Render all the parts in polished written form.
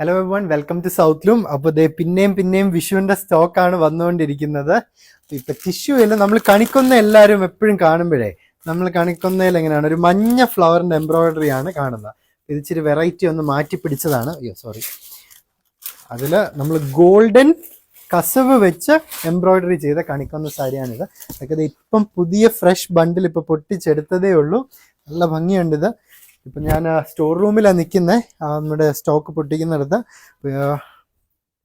Hello everyone, welcome to south. അപ്പോൾ ദേ പിന്നെയും വിഷുവിന്റെ സ്റ്റോക്കാണ് വന്നുകൊണ്ടിരിക്കുന്നത്. ഇപ്പൊ ടിഷ്യൂ അല്ല, നമ്മൾ കണിക്കൊന്ന എല്ലാവരും എപ്പോഴും കാണുമ്പോഴേ നമ്മൾ കണിക്കൊന്നയിൽ എങ്ങനെയാണ് ഒരു മഞ്ഞ ഫ്ലവറിന്റെ എംബ്രോയിഡറി ആണ് കാണുന്നത്. ഇത് ഇച്ചിരി വെറൈറ്റി ഒന്ന് മാറ്റി പിടിച്ചതാണ്. അതില് നമ്മൾ ഗോൾഡൻ കസവ് വെച്ച് എംബ്രോയിഡറി ചെയ്ത കണിക്കൊന്ന സാരിയാണിത്. അതൊക്കെ ഇപ്പം പുതിയ ഫ്രഷ് ബണ്ടിൽ ഇപ്പൊ പൊട്ടിച്ചെടുത്തതേ ഉള്ളൂ. നല്ല ഭംഗിയുണ്ട് ഇത്. ഇപ്പം ഞാൻ സ്റ്റോർ റൂമിലാണ് നിൽക്കുന്നത്, നമ്മുടെ സ്റ്റോക്ക് പൊട്ടിക്കുന്നിടത്ത്.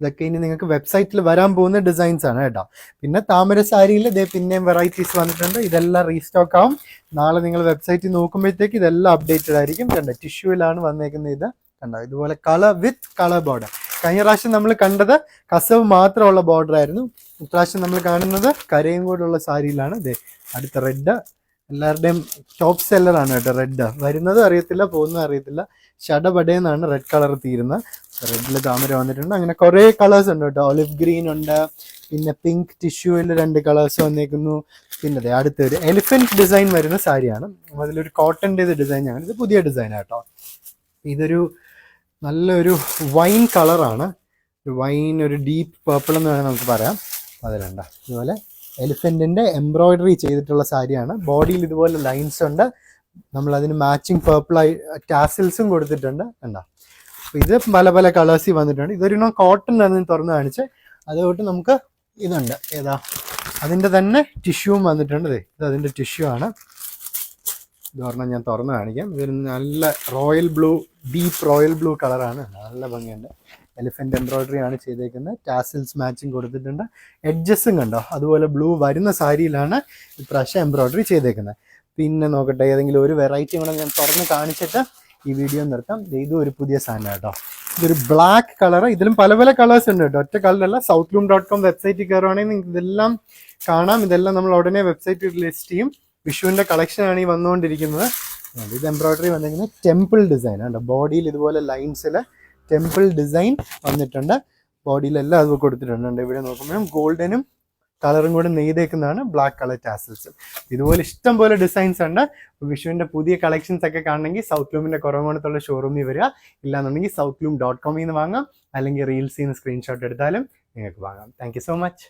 ഇതൊക്കെ ഇനി നിങ്ങൾക്ക് വെബ്സൈറ്റിൽ വരാൻ പോകുന്ന ഡിസൈൻസ് ആണ് കേട്ടോ. പിന്നെ താമര സാരിയിൽ ഇതേ പിന്നെയും വെറൈറ്റീസ് വന്നിട്ടുണ്ട്. ഇതെല്ലാം റീസ്റ്റോക്ക് ആവും. നാളെ നിങ്ങൾ വെബ്സൈറ്റിൽ നോക്കുമ്പോഴത്തേക്ക് ഇതെല്ലാം അപ്ഡേറ്റഡ് ആയിരിക്കും. കണ്ടോ, ടിഷ്യൂവിലാണ് വന്നേക്കുന്നത്. ഇത് കണ്ടോ, ഇതുപോലെ കളർ വിത്ത് കളർ ബോർഡർ. കഴിഞ്ഞ പ്രാവശ്യം നമ്മൾ കണ്ടത് കസവ് മാത്രമുള്ള ബോർഡർ ആയിരുന്നു. ഇപ്രാവശ്യം നമ്മൾ കാണുന്നത് കരയും കൂടെയുള്ള സാരിയിലാണ്. ഇതേ അടുത്ത റെഡ് എല്ലാവരുടെയും ടോപ്പ് സെല്ലറാണ് കേട്ടോ. റെഡ് വരുന്നത് അറിയത്തില്ല, പോകുന്നത് അറിയത്തില്ല. ഷടപടയെന്നാണ് റെഡ് കളർ തീരുന്നത്. റെഡിൽ താമര വന്നിട്ടുണ്ട്. അങ്ങനെ കുറേ കളേഴ്സ് ഉണ്ട് കേട്ടോ. ഒലിവ് ഗ്രീൻ ഉണ്ട്, പിന്നെ പിങ്ക് ടിഷ്യൂവിൽ 2 കളേഴ്സ് വന്നേക്കുന്നു. പിന്നെ അടുത്തൊരു എലിഫന്റ് ഡിസൈൻ വരുന്ന സാരിയാണ്. അതിലൊരു കോട്ടൻ്റെ ഡിസൈൻ ആണ്. ഇത് പുതിയ ഡിസൈൻ കേട്ടോ. ഇതൊരു നല്ലൊരു വൈൻ കളറാണ്. വൈൻ, ഒരു ഡീപ്പ് പേർപ്പിൾ എന്ന് വേണമെങ്കിൽ നമുക്ക് പറയാം. അതിലുണ്ട ഇതുപോലെ എലിഫന്റിന്റെ എംബ്രോയിഡറി ചെയ്തിട്ടുള്ള സാരിയാണ്. ബോഡിയിൽ ഇതുപോലെ ലൈൻസ് ഉണ്ട്. നമ്മൾ അതിന് മാച്ചിങ് പേർപ്പിളായി ടാസിൽസും കൊടുത്തിട്ടുണ്ട്. കണ്ടോ, ഇത് പല പല കളേഴ്സിൽ വന്നിട്ടുണ്ട്. ഇതൊരു കോട്ടൺ ആണ് തുറന്ന് കാണിച്ച്. അതുകൊണ്ട് നമുക്ക് ഇതുണ്ട്, ഏതാ അതിൻ്റെ തന്നെ ടിഷ്യൂവും വന്നിട്ടുണ്ട്. ഇത് അതിൻ്റെ ടിഷ്യൂ ആണ്. ഇത് പറഞ്ഞാൽ ഞാൻ തുറന്ന് കാണിക്കാം. ഇതൊരു നല്ല royal blue, deep royal blue കളറാണ്. നല്ല ഭംഗിയുണ്ട്. എലിഫന്റ് എംബ്രോയിഡറി ആണ് ചെയ്തേക്കുന്നത്. ടാസിൽസ് മാച്ചിങ് കൊടുത്തിട്ടുണ്ട്. എഡ്ജസും കണ്ടോ, അതുപോലെ ബ്ലൂ വരുന്ന സാരിയിലാണ് ഇപ്രാവശ്യം എംബ്രോയിഡറി ചെയ്തേക്കുന്നത്. പിന്നെ നോക്കട്ടെ, ഏതെങ്കിലും ഒരു വെറൈറ്റി കൂടെ ഞാൻ തുറന്ന് കാണിച്ചിട്ട് ഈ വീഡിയോ നിർത്താം. ഇതും ഒരു സാധനം കേട്ടോ. ഇതൊരു ബ്ലാക്ക് കളർ. ഇതിലും പല പല കളേഴ്സ് ഉണ്ട് കേട്ടോ. ഒറ്റ കളറല്ല. southloom.com വെബ്സൈറ്റിൽ കയറുവാണെങ്കിൽ നിങ്ങൾക്ക് ഇതെല്ലാം കാണാം. ഇതെല്ലാം നമ്മൾ ഉടനെ വെബ്സൈറ്റിൽ ലിസ്റ്റ് ചെയ്യും. വിഷുവിന്റെ കളക്ഷൻ ആണ് ഈ വന്നുകൊണ്ടിരിക്കുന്നത്. ഇത് എംബ്രോയിഡറി വന്നിരിക്കുന്നത് ടെമ്പിൾ ഡിസൈൻ ആണ്. ബോഡിയിൽ ഇതുപോലെ ലൈൻസിൽ ടെമ്പിൾ ഡിസൈൻ വന്നിട്ടുണ്ട്. ബോഡിയിലെല്ലാം അത് കൊടുത്തിട്ടുണ്ട്. ഇവിടെ നോക്കുമ്പോഴും ഗോൾഡനും കളറും കൂടെ നെയ്തേക്കുന്നതാണ്. Black colour tassels. ഇതുപോലെ ഇഷ്ടം പോലെ ഡിസൈൻസ് ഉണ്ട്. വിഷുവിന്റെ പുതിയ കളക്ഷൻസ് ഒക്കെ കാണണമെങ്കിൽ സൗത്ത്ലൂമിന്റെ കുറവോണത്തുള്ള ഷോറൂമിൽ വരിക. ഇല്ലാന്നുണ്ടെങ്കിൽ southloom.com വാങ്ങാം. അല്ലെങ്കിൽ റീൽസിൽ നിന്ന് സ്ക്രീൻഷോട്ട് എടുത്താലും നിങ്ങൾക്ക് വാങ്ങാം. Thank you so much.